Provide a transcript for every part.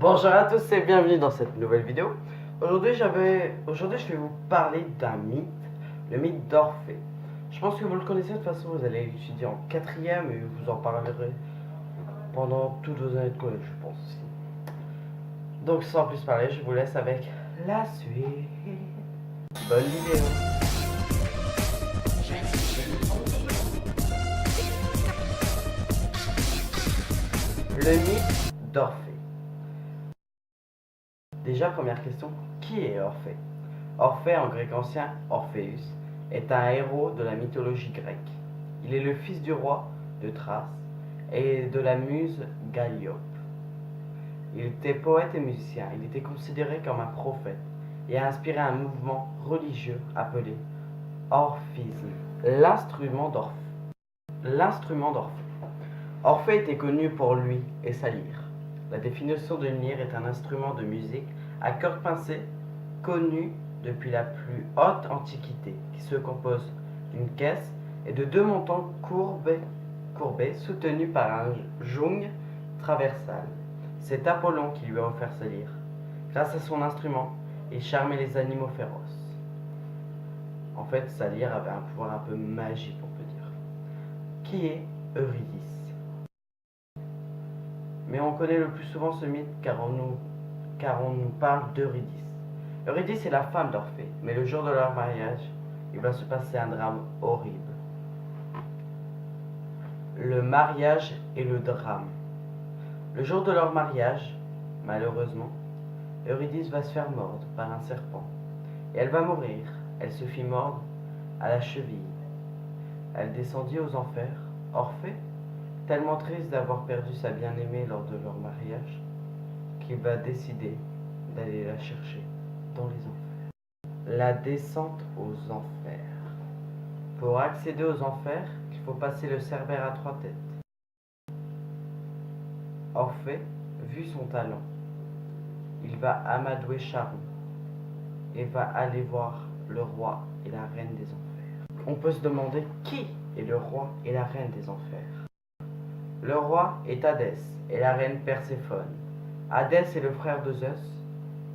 Bonjour à tous et bienvenue dans cette nouvelle vidéo. Aujourd'hui je vais vous parler d'un mythe, le mythe d'Orphée. Je pense que vous le connaissez, de toute façon vous allez l'étudier en quatrième et vous en parlerez pendant toutes vos années de collège, je pense aussi. Donc sans plus parler, je vous laisse avec la suite. Bonne vidéo. Le mythe d'Orphée. Déjà, première question, qui est Orphée? Orphée, en grec ancien, Orpheus, est un héros de la mythologie grecque. Il est le fils du roi de Thrace et de la muse Galliope. Il était poète et musicien. Il était considéré comme un prophète et a inspiré un mouvement religieux appelé orphisme, l'instrument d'Orphée. Orphée était connu pour lui et sa lyre. La définition d'une lyre est un instrument de musique à cordes pincées connu depuis la plus haute antiquité, qui se compose d'une caisse et de deux montants courbés soutenus par un jongle traversal. C'est Apollon qui lui a offert sa lyre. Grâce à son instrument, il charmait les animaux féroces. En fait, sa lyre avait un pouvoir un peu magique, on peut dire. Qui est Eurydice? Mais on connaît le plus souvent ce mythe car on nous parle d'Eurydice. Eurydice est la femme d'Orphée, mais le jour de leur mariage, il va se passer un drame horrible. Le mariage et le drame. Le jour de leur mariage, malheureusement, Eurydice va se faire mordre par un serpent. Et elle va mourir. Elle se fit mordre à la cheville. Elle descendit aux enfers. Orphée, tellement triste d'avoir perdu sa bien-aimée lors de leur mariage, qu'il va décider d'aller la chercher dans les enfers. La descente aux enfers. Pour accéder aux enfers, il faut passer le Cerbère à 3 têtes. Orphée, vu son talent, il va amadouer Charon et va aller voir le roi et la reine des enfers. On peut se demander qui est le roi et la reine des enfers. Le roi est Hadès et la reine Perséphone. Hadès est le frère de Zeus.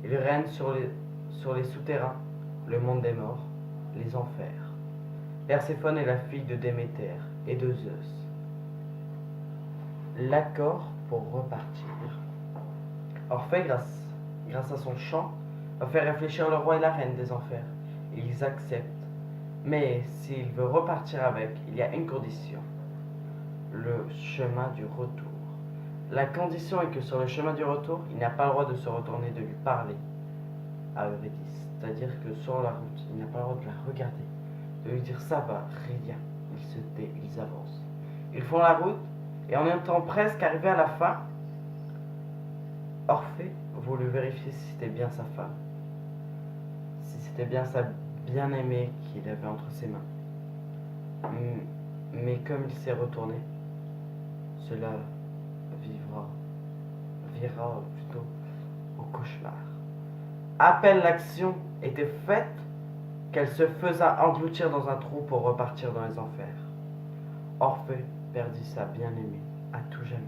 Il règne sur les souterrains, le monde des morts, les enfers. Perséphone est la fille de Déméter et de Zeus. L'accord pour repartir. Orphée, grâce à son chant, va faire réfléchir le roi et la reine des enfers. Ils acceptent. Mais s'il veut repartir avec, il y a une condition. Le chemin du retour. La condition est que sur le chemin du retour, il n'a pas le droit de se retourner, de lui parler à Eurydice. C'est-à-dire que sur la route, il n'a pas le droit de la regarder, de lui dire ça va, rien. Ils se tait, ils avancent. Ils font la route, et en étant presque arrivés à la fin, Orphée voulut vérifier si c'était bien sa femme, si c'était bien sa bien-aimée qu'il avait entre ses mains. Mais comme il s'est retourné, cela vira plutôt au cauchemar. À peine l'action était faite qu'elle se faisa engloutir dans un trou pour repartir dans les enfers. Orphée perdit sa bien-aimée à tout jamais.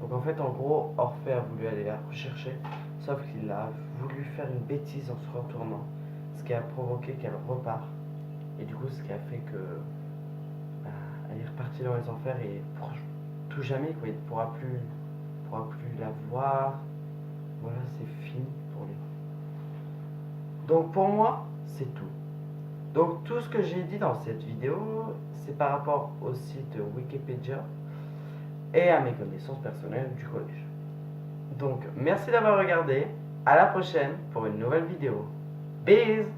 Donc en fait, en gros, Orphée a voulu aller la rechercher, sauf qu'il a voulu faire une bêtise en se retournant, ce qui a provoqué qu'elle repart. Et du coup, ce qui a fait que elle est repartie dans les enfers et pour tout jamais, quoi. Il ne pourra plus la voir. Voilà, c'est fini pour lui. Donc pour moi, c'est tout. Donc tout ce que j'ai dit dans cette vidéo, c'est par rapport au site Wikipédia et à mes connaissances personnelles du collège. Donc merci d'avoir regardé. À la prochaine pour une nouvelle vidéo. Bisous.